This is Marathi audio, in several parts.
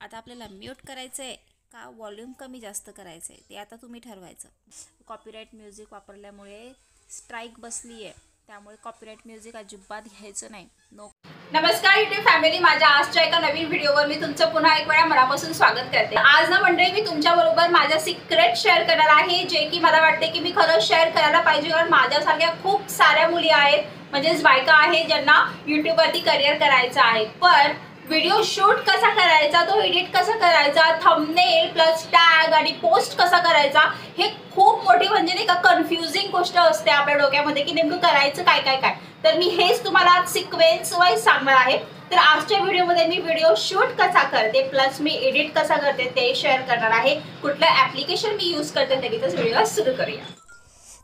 आता आपल्याला म्यूट करायचं आहे का व्हॉल्यूम कमी जास्त करायचं आहे ते आता तुम्ही ठरवायचं. कॉपीराईट म्युझिक वापरल्यामुळे स्ट्राईक बसली आहे, त्यामुळे कॉपीराईट म्युझिक अजिबात घ्यायचं नाही. नमस्कार युट्यूब फॅमिली, माझ्या आजच्या एका नवीन व्हिडिओवर मी तुमचं पुन्हा एक वेळा मनापासून स्वागत करते. आज ना मंडळी मी तुमच्याबरोबर माझा सिक्रेट शेअर करणार आहे, जे की मला वाटते की मी खरंच शेअर करायला पाहिजे, कारण माझ्यासारख्या खूप साऱ्या मुली आहेत, म्हणजेच बायका आहेत ज्यांना यूट्यूबवरती करिअर करायचं आहे. पण व्हिडिओ शूट कसा करायचा, तो एडिट कसा करायचा, थंबनेल प्लस टॅग आणि पोस्ट कसा करायचा, हे खूप मोठी म्हणजे नाही का कन्फ्युजिंग गोष्ट असते आपल्या डोक्यामध्ये की नेमकं करायचं काय काय काय. तर मी हेच तुम्हाला आज सिक्वेन्स वाईज सांगणार आहे. तर आजच्या व्हिडिओमध्ये मी व्हिडिओ शूट कसा करते प्लस मी एडिट कसा करते ते शेअर करणार आहे. कुठलं ॲप्लिकेशन मी यूज करते ते तर व्हिडिओला सुरू करूया.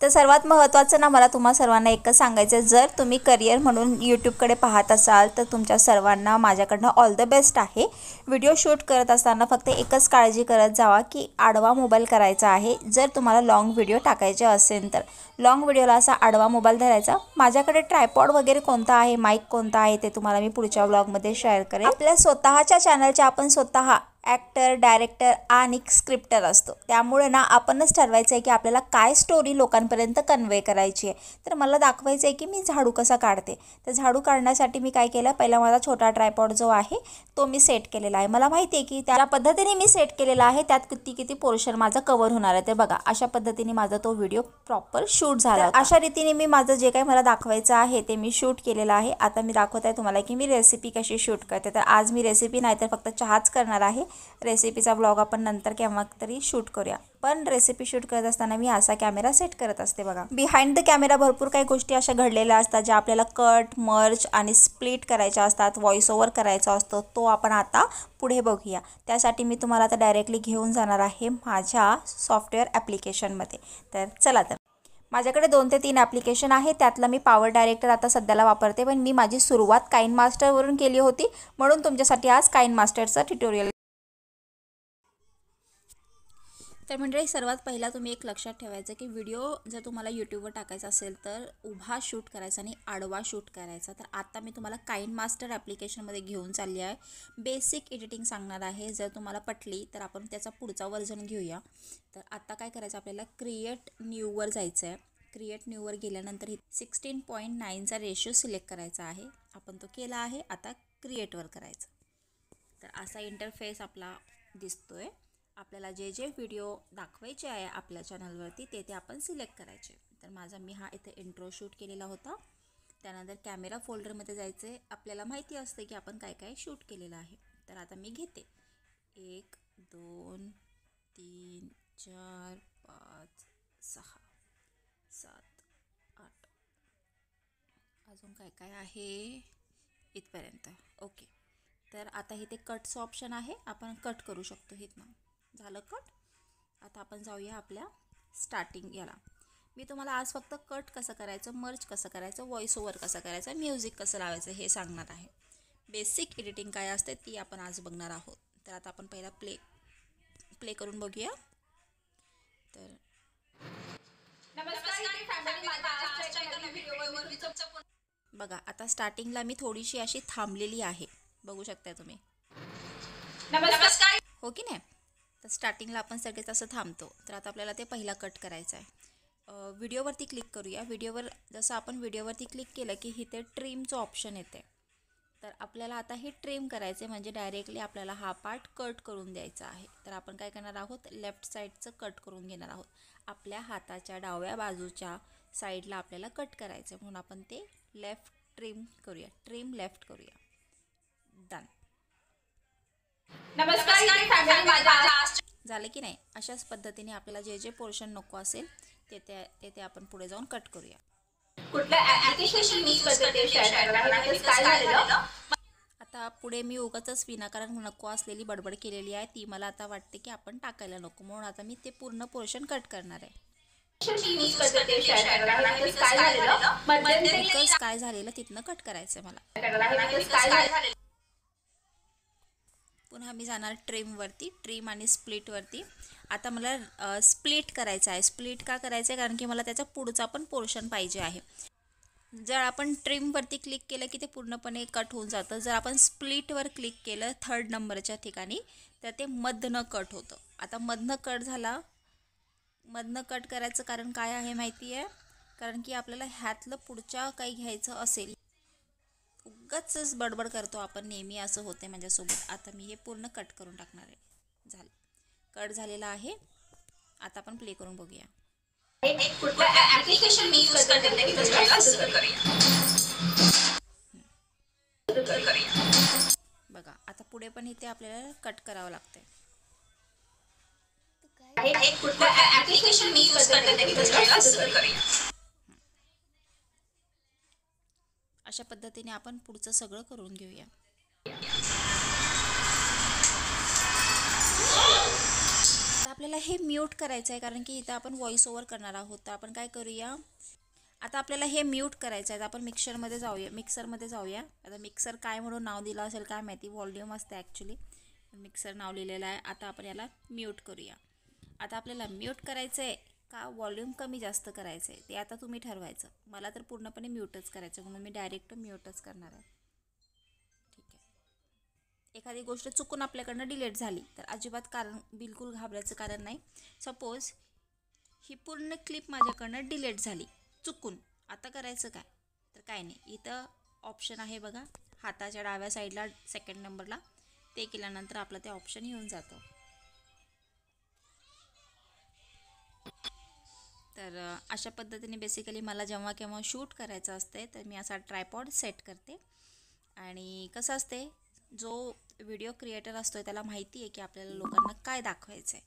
तर सर्वात महत्त्वाचं ना मला तुम्हा सर्वांना एकच सांगायचं, जर तुम्ही करिअर म्हणून यूट्यूबकडे पाहत असाल तर तुमच्या सर्वांना माझ्याकडनं ऑल द बेस्ट आहे. व्हिडिओ शूट करत असताना फक्त एकच काळजी करत जावा की आडवा मोबाईल करायचा आहे. जर तुम्हाला लाँग व्हिडिओ टाकायचे असेल तर लाँग व्हिडिओला असा आडवा मोबाईल धरायचा. माझ्याकडे ट्रायपॉड वगैरे कोणता आहे, माईक कोणता आहे ते तुम्हाला मी पुढच्या व्लॉगमध्ये शेअर करेन. आपल्या स्वतःच्या चॅनलच्या आपण स्वतः ॲक्टर, डायरेक्टर आणि स्क्रिप्टर असतो, त्यामुळे ना आपणच ठरवायचं आहे की आपल्याला काय स्टोरी लोकांपर्यंत कन्वे करायची आहे. तर मला दाखवायचं आहे की मी झाडू कसा काढते. तर झाडू काढण्यासाठी मी काय केलं, पहिला माझा छोटा ट्रायपॉड जो आहे तो मी सेट केलेला आहे. मला माहिती आहे की त्या पद्धतीने मी सेट केलेला आहे, त्यात किती पोर्शन माझा कव्हर होणार आहे. ते बघा, अशा पद्धतीने माझा तो व्हिडिओ प्रॉपर शूट झाला. अशा रीतीने मी माझं जे काही मला दाखवायचं आहे ते मी शूट केलेलं आहे. आता मी दाखवत आहे तुम्हाला की मी रेसिपी कशी शूट करते. तर आज मी रेसिपी नाही तर फक्त चहाच करणार आहे. रेसिपीचा ब्लॉग आपण नंतर केव्हा तरी शूट करूया, पण रेसिपी शूट करत असताना मी असा कॅमेरा सेट करत असते. बघा, बिहाइंड द कॅमेरा भरपूर काही गोष्टी अशा घडलेल्या असतात ज्या आपल्याला कट, मर्ज आणि स्प्लिट करायच्या असतात, व्हॉइस ओव्हर करायचा असतो. तो आपण आता पुढे बघूया. त्यासाठी मी तुम्हाला आता डायरेक्टली घेऊन जाणार आहे माझ्या सॉफ्टवेअर ॲप्लिकेशनमध्ये. तर चला, तर माझ्याकडे 2 ते 3 ॲप्लिकेशन आहे. त्यातलं मी पॉवर डायरेक्टर आता सध्याला वापरते, पण मी माझी सुरुवात काइन मास्टरवरून केली होती, म्हणून तुमच्यासाठी आज काइन मास्टरचं ट्युटोरियल. तर म्हणजे सर्वात पहिला तुम्ही एक लक्षात ठेवायचं की व्हिडिओ जर तुम्हाला यूट्यूबवर टाकायचा असेल तर उभा शूट करायचा आणि आडवा शूट करायचा. तर आता मी तुम्हाला काइन मास्टर ॲप्लिकेशनमध्ये घेऊन चालली आहे. बेसिक एडिटिंग सांगणार आहे. जर तुम्हाला पटली तर आपण त्याचा पुढचा व्हर्जन घेऊया. तर आता काय करायचं, आपल्याला क्रिएट न्यूवर जायचं आहे. क्रिएट न्यूवर गेल्यानंतर ही 16:9चा रेशो सिलेक्ट करायचा आहे. आपण तो केला आहे. आता क्रिएटवर करायचं. तर असा इंटरफेस आपला दिसतोय. आपल्याला जे जे व्हिडिओ दाखवायचे आहे आपल्या चॅनलवरती ते आपण सिलेक्ट करायचे. तर माझा मी हा इथे इंट्रो शूट केलेला होता. त्यानंतर कॅमेरा फोल्डरमध्ये जायचे. आपल्याला माहिती असते की आपण काय काय शूट केलेलं आहे. तर आता मी घेते 1 2 3 4 5 6 7 8 अजून काय काय आहे इथपर्यंत. ओके, तर आता इथे कटचं ऑप्शन आहे, आपण कट करू शकतो. इथनं झालं कट. आता आपण जाऊया आपल्या स्टार्टिंग याला. मी तुम्हाला आज फक्त कट कसं करायचं, मर्ज कसं करायचं, व्हॉइस ओव्हर कसं करायचं, म्युझिक कसं लावायचं हे सांगणार आहे. बेसिक एडिटिंग काय असते ती आपण आज बघणार आहोत. तर आता आपण पहिला प्ले करून बघूया. तर बघा, आता स्टार्टिंगला मी थोडीशी अशी थांबलेली आहे, बघू शकता तुम्ही. नमस्कार, हो की नाही. तर स्टार्टिंगला आपण सगळेच असं थांबतो. तर आता आपल्याला ते पहिला कट करायचा आहे. व्हिडिओवरती क्लिक करूया. जसं आपण व्हिडिओवरती क्लिक केलं की इथे ट्रिमचं ऑप्शन येते. तर आपल्याला आता हे ट्रिम करायचं आहे, म्हणजे डायरेक्टली आपल्याला हा पार्ट कट करून द्यायचा आहे. तर आपण काय करणार आहोत, लेफ्ट साईडचं कट करून घेणार आहोत. आपल्या हाताच्या डाव्या बाजूच्या साईडला आपल्याला कट करायचं आहे, म्हणून आपण ते लेफ्ट ट्रिम करूया. ट्रिम लेफ्ट करूया. डन. नमस्कार फॅमिली, माझ्या झालं की नाही. अशाच पद्धतीने आपल्याला जे जे पोर्शन नको असेल ते आपण पुढे जाऊन कट करूया. कुठलं ॲप्लिकेशन यूज करते ते शेअर करणार आहे. काय झालेलं, आता पुढे मी उगाचच विनाकारण नको असलेली बडबड केलेली आहे, ती मला आता वाटते की आपण टाकायला नको, म्हणून आता मी ते पूर्ण पोर्शन कट करणार आहे. यूज करते ते शेअर करणार आहे. काय झालेलं, मध्यंतरी काय झालेलं तिथनं कट करायचं मला. काय झालेलं, पुन्हा मी जाणार ट्रिमवरती, ट्रिम आणि स्प्लिटवरती. आता मला स्प्लिट करायचं आहे. स्प्लिट का करायचं आहे, कारण की मला त्याचा पुढचा पण पोर्शन पाहिजे आहे. जर आपण ट्रिमवरती क्लिक केलं की ते पूर्णपणे कट होऊन जातं. जर आपण स्प्लिटवर क्लिक केलं 3rd नंबरच्या ठिकाणी तर ते मधनं कट होतं. आता मधनं कट करायचं कारण काय आहे माहिती आहे? कारण की आपल्याला ह्यातलं पुढच्या काही घ्यायचं असेल. उगाचच बडबड करतो आपण नेहमी, असं होते माझ्यासोबत. आता मी हे पूर्ण कट करून टाकणार आहे. झालं, कट झालेलं आहे. आता आपण प्ले करून बघूया. कुठलं ऍप्लिकेशन मी यूज करते की बघा आता पुढे पण इथे आपल्याला कट करावं लागतंय. कुठलं ऍप्लिकेशन मी यूज करते की अशा पद्धतीने आपण पुढचं सगळं करून घेऊया. आपल्याला हे म्यूट करायचं आहे कारण की इथं आपण व्हॉइस ओव्हर करणार आहोत. तर आपण काय करूया, आता आपल्याला हे म्यूट करायचं आहे. आपण मिक्सरमध्ये जाऊया. आता मिक्सर काय म्हणून नाव दिलं असेल काय माहिती, व्हॉल्यूम असते ॲक्च्युली, मिक्सर नाव लिहिलेलं आहे. आता आपण याला म्यूट करूया. आता आपल्याला म्यूट करायचं आहे का व्हॉल्यूम कमी जास्त करायचं आहे ते आता तुम्ही ठरवायचं. मला तर पूर्णपणे म्यूटच करायचं म्हणून मी डायरेक्ट म्यूटच करणार आहे. ठीक आहे. एखादी गोष्ट चुकून आपल्याकडनं डिलीट झाली तर अजिबात बिलकुल घाबरायचं कारण नाही. सपोज ही पूर्ण क्लिप माझ्याकडनं डिलीट झाली चुकून, आता करायचं काय? तर काय नाही, इथं ऑप्शन आहे बघा हाताच्या डाव्या साईडला 2nd नंबरला, ते केल्यानंतर आपलं ते ऑप्शन येऊन जातं. तर अशा पद्धतीने बेसिकली मला जेव्हा केव्हा शूट करायचं असते तर मी असा ट्रायपॉड सेट करते. आणि कसं असते, जो व्हिडिओ क्रिएटर असतो त्याला माहिती आहे की आपल्याला लोकांना काय दाखवायचं आहे,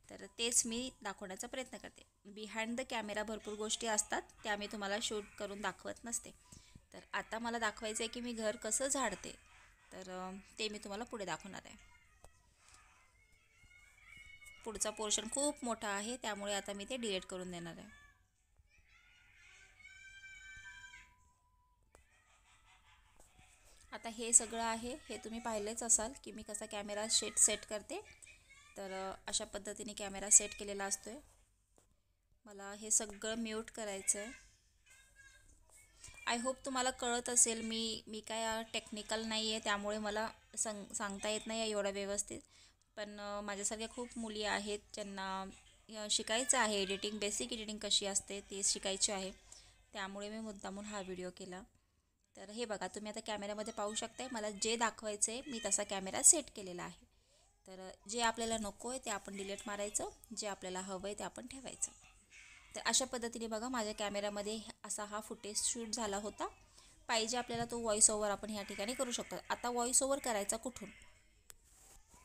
तर तेच मी दाखवण्याचा प्रयत्न करते. बिहाइंड द कॅमेरा भरपूर गोष्टी असतात, त्या मी तुम्हाला शूट करून दाखवत नसते. तर आता मला दाखवायचं आहे की मी घर कसं झाडते, तर ते मी तुम्हाला पुढे दाखवणार आहे. पुढचा पोर्शन खूप मोठा आहे त्यामुळे आता मी ते डिलीट करून देणार आहे. आता हे सगळं आहे, हे तुम्ही पाहिलेच असाल की मी कसा कॅमेरा सेट करते. तर अशा पद्धतीने कॅमेरा सेट केलेला असतो आहे. मला हे सगळं म्यूट करायचं आहे. आय होप तुम्हाला कळत असेल. मी काय टेक्निकल नाही आहे त्यामुळे मला सांगता येत नाही आहे एवढं व्यवस्थित. पण माझ्यासारख्या खूप मुली आहेत ज्यांना शिकायचं आहे एडिटिंग, बेसिक एडिटिंग कशी असते ते शिकायचे आहे. त्यामुळे मी मुद्दामून हा व्हिडिओ केला. तर हे बघा तुम्ही आता कॅमेऱ्यामध्ये पाहू शकताय, मला जे दाखवायचं आहे मी तसा कॅमेरा सेट केलेला आहे. तर जे आपल्याला नको आहे ते आपण डिलीट मारायचं, जे आपल्याला हवं आहे ते आपण ठेवायचं. तर अशा पद्धतीने बघा माझ्या कॅमेऱ्यामध्ये असा हा फुटेज शूट झाला होता. पाहिजे आपल्याला तो व्हॉइस ओव्हर आपण ह्या ठिकाणी करू शकतो. आता व्हॉइस ओव्हर करायचा कुठून,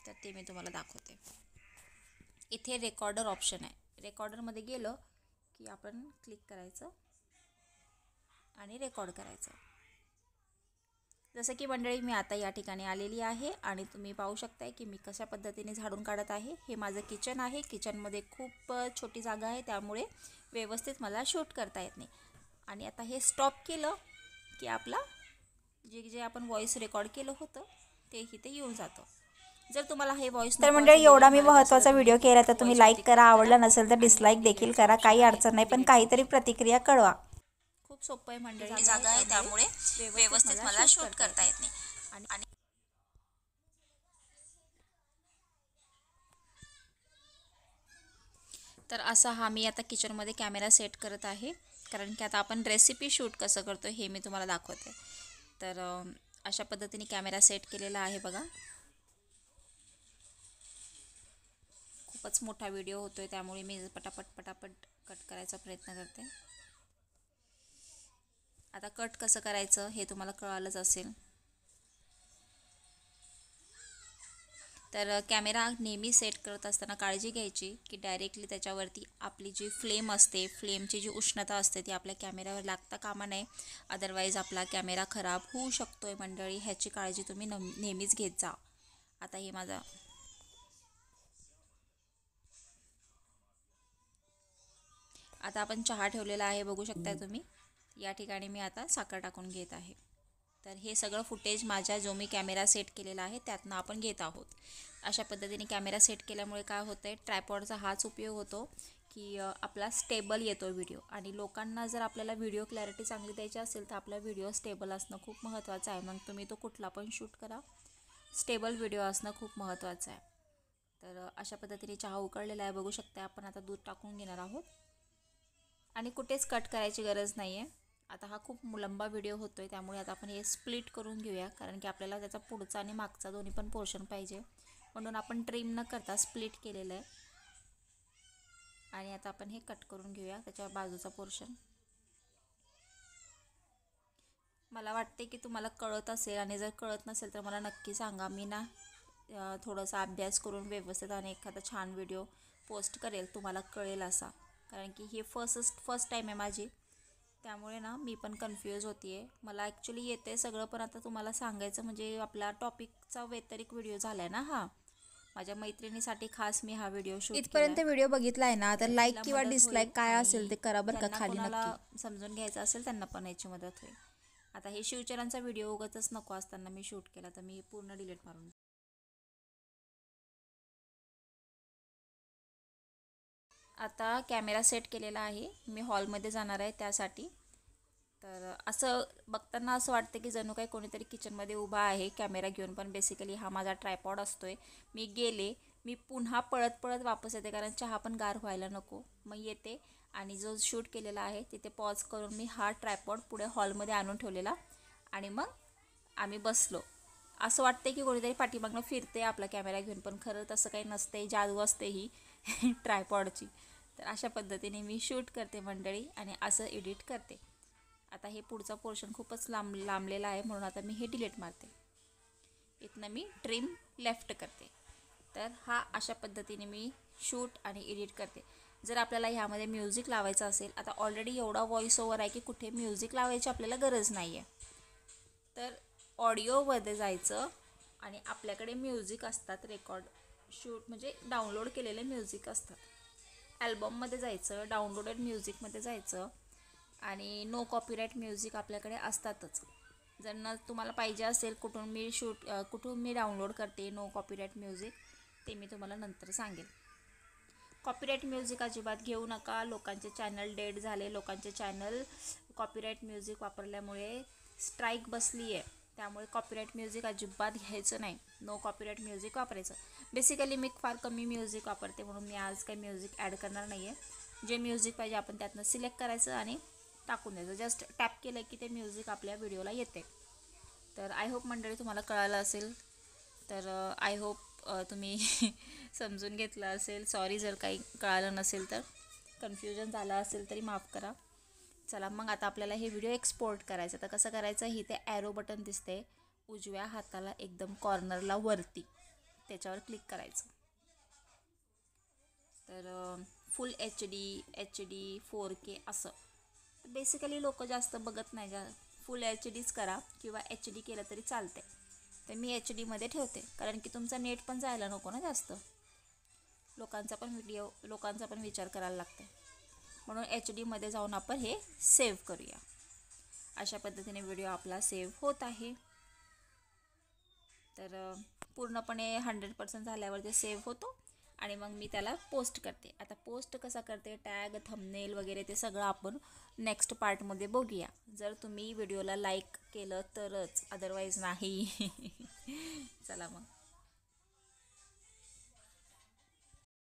तर ते मी तुम्हाला दाखवते. इथे रेकॉर्डर ऑप्शन आहे. रेकॉर्डरमध्ये गेलं की आपण क्लिक करायचं आणि रेकॉर्ड करायचं. जसं की मंडळी मी आता या ठिकाणी आलेली आहे आणि तुम्ही पाहू शकताय की मी कशा पद्धतीने झाडून काढत आहे. हे माझं किचन आहे. किचनमध्ये खूप छोटी जागा आहे त्यामुळे व्यवस्थित मला शूट करता येत नाही. आणि आता हे स्टॉप केलं की आपला जे आपण व्हॉइस रेकॉर्ड केलं होतं ते इथे येऊन जातं. जर तुम्हाला हे व्हॉइस तर मंडळी एवढा मी महत्त्वाचा व्हिडिओ केला तर तुम्ही लाईक करा, आवडला नसेल तर डिसलाईक देखील करा, काही अडचण नाही, पण काहीतरी प्रतिक्रिया कळवा. खूप सोपं आहे मंडळी, जागा आहे त्यामुळे व्यवस्थित मला शूट करता येत नाही. आणि तर असा हा मी आता किचनमध्ये कॅमेरा सेट करत आहे कारण की आता आपण रेसिपी शूट कसं करतो हे मी तुम्हाला दाखवते. तर अशा पद्धतीने कॅमेरा सेट केलेला आहे बघा. खूपच मोठा व्हिडिओ होतोय त्यामुळे मी पटापट कट करायचा प्रयत्न करते. आता कट कसं करायचं हे तुम्हाला कळालंच असेल. तर कॅमेरा नेहमी सेट करत असताना काळजी घ्यायची की डायरेक्टली त्याच्यावरती आपली जी फ्लेम असते, फ्लेमची जी उष्णता असते ती आपल्या कॅमेऱ्यावर लागता कामा नये. अदरवाईज आपला कॅमेरा खराब होऊ शकतो आहे मंडळी, ह्याची काळजी तुम्ही नेहमीच घेत जा. आता हे माझा आता आपण चहा ठेवलेला आहे बघू शकताय तुम्ही. या ठिकाणी मी आता साखर टाकून घेत आहे. तर हे सगळं फुटेज माझ्या जो मी कॅमेरा सेट केलेला आहे त्यातनं आपण घेत आहोत. अशा पद्धतीने कॅमेरा सेट केल्यामुळे काय होतं आहे, ट्रायपॉडचा हाच उपयोग होतो की आपला स्टेबल येतो व्हिडिओ. आणि लोकांना जर आपल्याला व्हिडिओ क्लॅरिटी चांगली द्यायची असेल तर आपला व्हिडिओ स्टेबल असणं खूप महत्त्वाचं आहे. मग तुम्ही तो कुठला पण शूट करा, स्टेबल व्हिडिओ असणं खूप महत्त्वाचं आहे. तर अशा पद्धतीने चहा उकळलेला आहे, बघू शकता. आपण आता दूध टाकून घेणार आहोत आणि कुठेच कट करायची गरज नाही आहे. आता हा खूप लंबा व्हिडिओ होतो आहे, त्यामुळे आता आपण हे स्प्लिट करून घेऊया, कारण की आपल्याला त्याचा पुढचा आणि मागचा दोन्ही पण पोर्शन पाहिजे, म्हणून आपण ट्रिम न करता स्प्लिट केलेलं आहे. आणि आता आपण हे कट करून घेऊया त्याच्या बाजूचा पोर्शन. मला वाटते की तुम्हाला कळत असेल, आणि जर कळत नसेल तर मला नक्की सांगा. मी ना थोडासा अभ्यास करून व्यवस्थित आणि एखादा छान व्हिडिओ पोस्ट करेल, तुम्हाला कळेल असा. कारण की हे फर्स्ट टाईम आहे माझी, त्यामुळे ना मी पण कन्फ्यूज होती आहे. मला ॲक्च्युली येतं आहे सगळं, पण आता तुम्हाला सांगायचं म्हणजे आपला टॉपिकचा व्यतिरिक्त व्हिडिओ झाला आहे ना हा. माझ्या मैत्रिणीसाठी खास मी हा व्हिडिओ शूट इथपर्यंत व्हिडिओ बघितला आहे ना, तर लाईक किंवा मदत डिसलाईक होईल काय आणि असेल ते करा बरं का ज्यांना खाली कोणाला नक्की. समजून घ्यायचं असेल त्यांना पण याची मदत होईल. आता हे शिवचरांचा व्हिडिओ उगाचच नको असताना मी शूट केला, तर मी पूर्ण डिलीट मारून. आता कॅमेरा सेट केलेला आहे, मी हॉलमध्ये जाणार आहे त्यासाठी. तर असं बघताना असं वाटतं की जणू काही कोणीतरी किचनमध्ये उभा आहे कॅमेरा घेऊन, पण बेसिकली हा माझा ट्रायपॉड असतो आहे. मी गेले, मी पुन्हा पळत वापस येते, कारण चहा पण गार व्हायला नको. मग येते आणि जो शूट केलेला आहे तिथे पॉज करून मी हा ट्रायपॉड पुढे हॉलमध्ये आणून ठेवलेला, आणि मग आम्ही बसलो. असं वाटते की कोणीतरी पाठीमागनं फिरते आपला कॅमेरा घेऊन, पण खरं तसं काही नसते, जादू असते ही ट्रायपॉडची. तर अशा पद्धतीने मी शूट करते मंडळी, आणि असं एडिट करते. आता हे पुढचा पोर्शन खूपच लांबलेला आहे, म्हणून आता मी हे डिलीट मारते. इथनं मी ट्रिम लेफ्ट करते. तर हा अशा पद्धतीने मी शूट आणि एडिट करते. जर आपल्याला ह्यामध्ये म्युझिक लावायचं असेल, आता ऑलरेडी एवढा व्हॉइस ओव्हर आहे की कुठे म्युझिक लावायची आपल्याला गरज नाही आहे. तर ऑडिओमध्ये जायचं आणि आपल्याकडे म्युझिक असतात, रेकॉर्ड शूट म्हणजे डाउनलोड केलेले म्युझिक असतात. ॲल्बममध्ये जायचं, डाउनलोडेड म्युझिकमध्ये जायचं, आणि नो कॉपीराईट म्युझिक आपल्याकडे असतातच. जर न तुम्हाला पाहिजे असेल कुठून मी डाउनलोड करते नो कॉपीराईट म्युझिक, ते मी तुम्हाला नंतर सांगेल. कॉपीराईट म्युझिक अजिबात घेऊ नका. लोकांचे चॅनल डेड झाले, लोकांचे चॅनल कॉपीराईट म्युझिक वापरल्यामुळे स्ट्राईक बसली आहे. त्यामुळे कॉपीराईट म्युझिक अजिबात घ्यायचं नाही, नो कॉपीराईट म्युझिक वापरायचं. बेसिकली मी फार कमी म्युझिक वापरते, म्हणून मी आज काही म्युझिक ॲड करणार नाही आहे. जे म्युझिक पाहिजे आपण त्यातनं सिलेक्ट करायचं आणि टाकून द्यायचं. जस्ट टॅप केलं की ते म्युझिक आपल्या व्हिडिओला येते. तर आय होप मंडळी तुम्हाला कळालं असेल. तर आय होप तुम्ही समजून घेतलं असेल. सॉरी जर काही कळालं नसेल तर, कन्फ्युजन झालं असेल तरी माफ करा. चला मग आता आपल्याला हे व्हिडिओ एक्सपोर्ट करायचं. तर कसं करायचं, ही ते ॲरो बटन दिसते उजव्या हाताला एकदम कॉर्नरला वरती, त्याच्यावर क्लिक करायचं. तर फुल HD 4K असं. बेसिकली लोक जास्त बघत नाही, फुल HD करा किंवा HD केलं तरी चालते. तर मी HDमध्ये ठेवते, कारण की तुमचा नेट पण जायला नको ना जास्त. लोकांचा पण विचार करायला लागते, म्हणून HDमध्ये जाऊन आपण हे सेव्ह करूया. अशा पद्धतीने व्हिडिओ आपला सेव्ह होत आहे. तर पूर्णपणे 100% झाल्यावर ते सेव्ह होतो, आणि मग मी त्याला पोस्ट करते. आता पोस्ट कसा करते, टॅग, थंबनेल वगैरे ते सगळं आपण नेक्स्ट पार्टमध्ये बघूया. जर तुम्ही व्हिडिओला लाईक केलं तरच, अदरवाईज नाही. चला मग